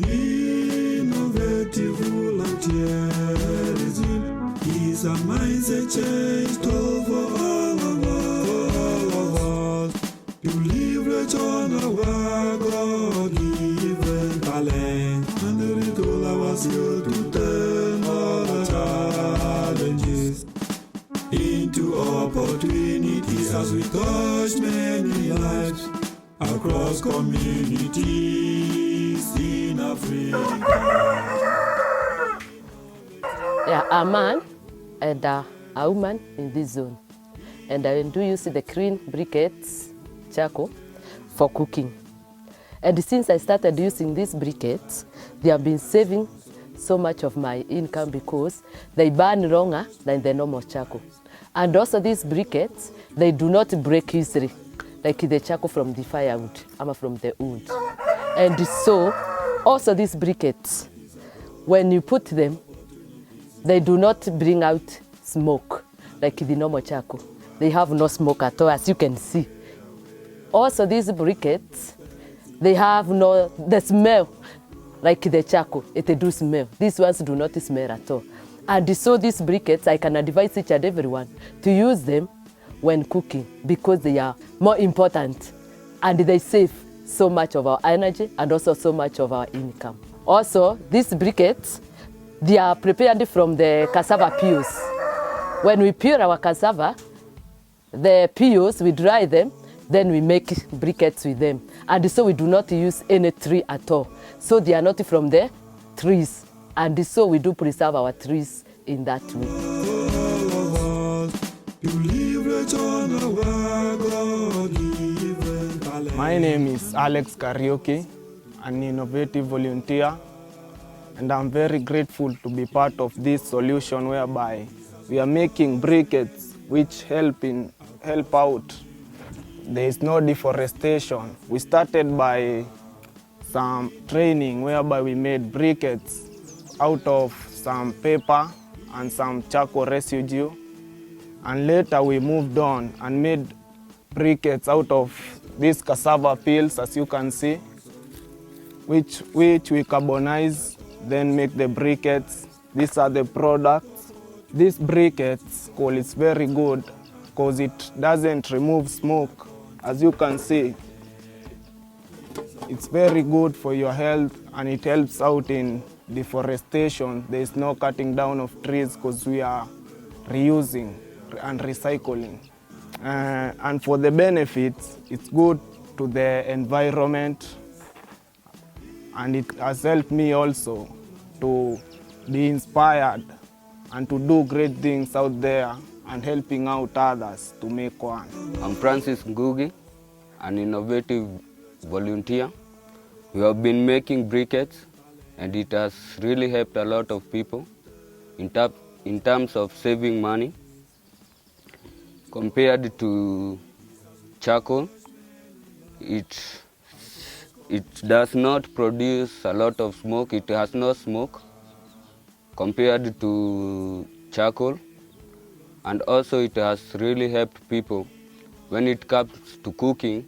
Innovative volunteerism is a mindset change tool for all of us. You leverage on our God-given talent and retool our skill to turn all the challenges into opportunities as we touch many lives across communities in Africa. Yeah, a man and a woman in this zone. And I do use the green briquettes, charcoal, for cooking. And since I started using these briquettes, they have been saving so much of my income because they burn longer than the normal charcoal. And also these briquettes, they do not break easily, like the charcoal from the firewood, or from the wood. And so, also these briquettes, when you put them, they do not bring out smoke like the normal charcoal. They have no smoke at all, as you can see. Also these briquettes, they have no the smell like the charcoal. It do smell. These ones do not smell at all. And so these briquettes, I can advise each and everyone to use them when cooking because they are more important and they save so much of our energy and also so much of our income. Also, these briquettes, they are prepared from the cassava peels. When we peel our cassava, the peels, we dry them, then we make briquettes with them. And so we do not use any tree at all. So they are not from the trees. And so we do preserve our trees in that way. My name is Alex Karaoke, an innovative volunteer, and I'm very grateful to be part of this solution whereby we are making briquettes which help out. There is no deforestation. We started by some training whereby we made briquettes out of some paper and some charcoal residue, and later we moved on and made briquettes out of these cassava peels, as you can see, which we carbonize, then make the briquettes. These are the products. This briquettes is very good because it doesn't remove smoke. As you can see, it's very good for your health and it helps out in deforestation. There is no cutting down of trees because we are reusing and recycling. And for the benefits, it's good to the environment, and it has helped me also to be inspired and to do great things out there and helping out others to make one. I'm Francis Ngugi, an innovative volunteer. We have been making briquettes and it has really helped a lot of people in terms of saving money. Compared to charcoal, it does not produce a lot of smoke. It has no smoke compared to charcoal, and also it has really helped people. When it comes to cooking,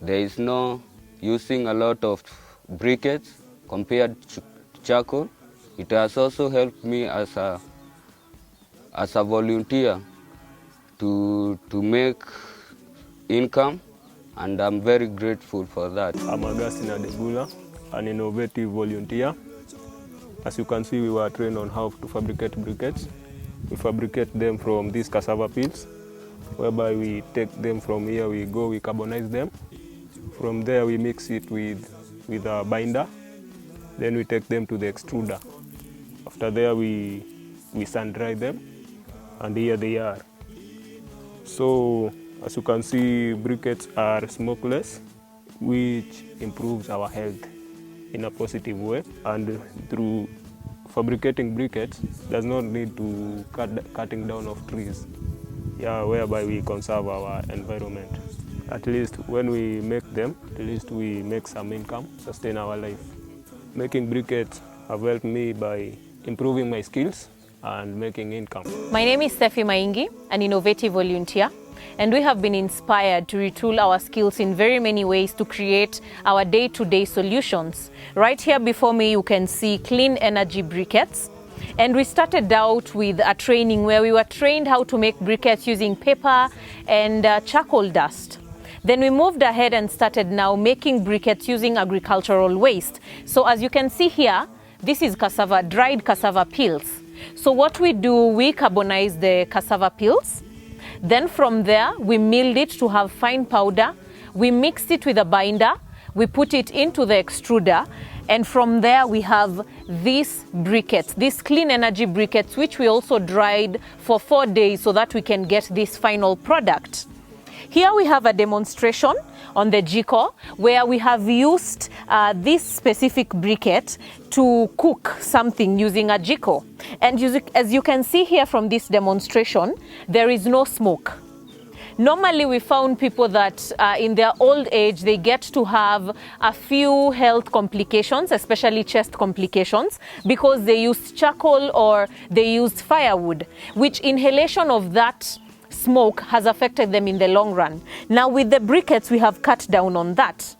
there is no using a lot of briquettes compared to charcoal. It has also helped me as a volunteer to make income, and I'm very grateful for that. I'm Augustine Adegula, an innovative volunteer. As you can see, we were trained on how to fabricate briquettes. We fabricate them from these cassava peels, whereby we take them from here, we carbonize them. From there, we mix it with a binder. Then we take them to the extruder. After there, we sun dry them, and here they are. So, as you can see, briquettes are smokeless, which improves our health in a positive way. And through fabricating briquettes, does not need to cutting down of trees, whereby we conserve our environment. At least when we make them, at least we make some income, sustain our life. Making briquettes have helped me by improving my skills and making income. My name is Steffi Maingi, an innovative volunteer. and we have been inspired to retool our skills in very many ways to create our day-to-day solutions. Right here before me, you can see clean energy briquettes. And we started out with a training where we were trained how to make briquettes using paper and charcoal dust. Then we moved ahead and started now making briquettes using agricultural waste. So as you can see here, this is cassava, dried cassava peels. So what we do, we carbonize the cassava peels. Then from there, we milled it to have fine powder. We mixed it with a binder. We put it into the extruder. And from there, we have these briquettes, these clean energy briquettes, which we also dried for 4 days so that we can get this final product. Here we have a demonstration on the Jiko where we have used this specific briquette to cook something using a Jiko. And as you can see here from this demonstration, there is no smoke. Normally we found people that in their old age, they get to have a few health complications, especially chest complications, because they used charcoal or they used firewood, which inhalation of that smoke has affected them in the long run. Now with the briquettes, we have cut down on that.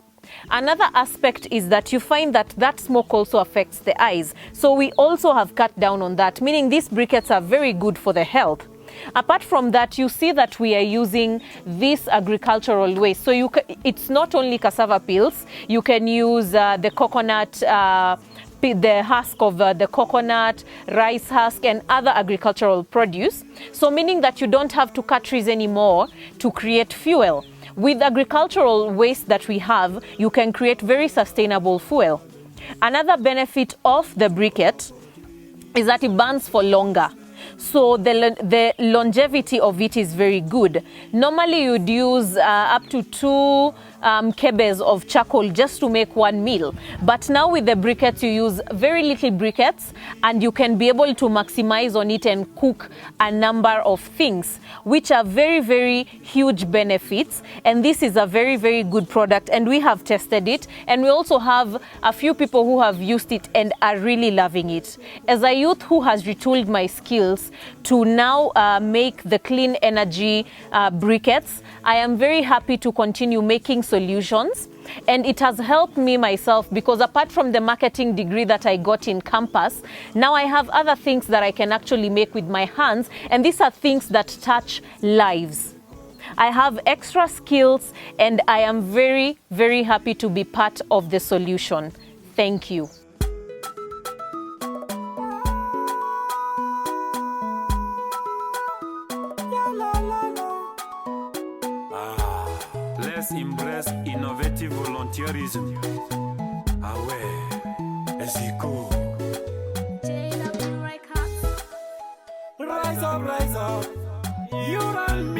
Another aspect is that you find that that smoke also affects the eyes. So we also have cut down on that, meaning these briquettes are very good for the health. Apart from that, you see that we are using this agricultural waste. So it's not only cassava peels, you can use the coconut the husk of the coconut, rice husk, and other agricultural produce. So meaning that you don't have to cut trees anymore to create fuel. With agricultural waste that we have, you can create very sustainable fuel. Another benefit of the briquette is that it burns for longer. So the longevity of it is very good. Normally you'd use up to 2 kebes of charcoal just to make one meal. But now with the briquettes, you use very little briquettes and you can be able to maximize on it and cook a number of things, which are very, very huge benefits. And this is a very, very good product, and we have tested it. And we also have a few people who have used it and are really loving it. As a youth who has retooled my skills to now make the clean energy briquettes, I am very happy to continue making solutions. And it has helped me myself because apart from the marketing degree that I got in campus, now I have other things that I can actually make with my hands. And these are things that touch lives. I have extra skills and I am very, very happy to be part of the solution. Thank you. Let's embrace innovative volunteerism. Away, Eziko. Rise up, rise up. You don't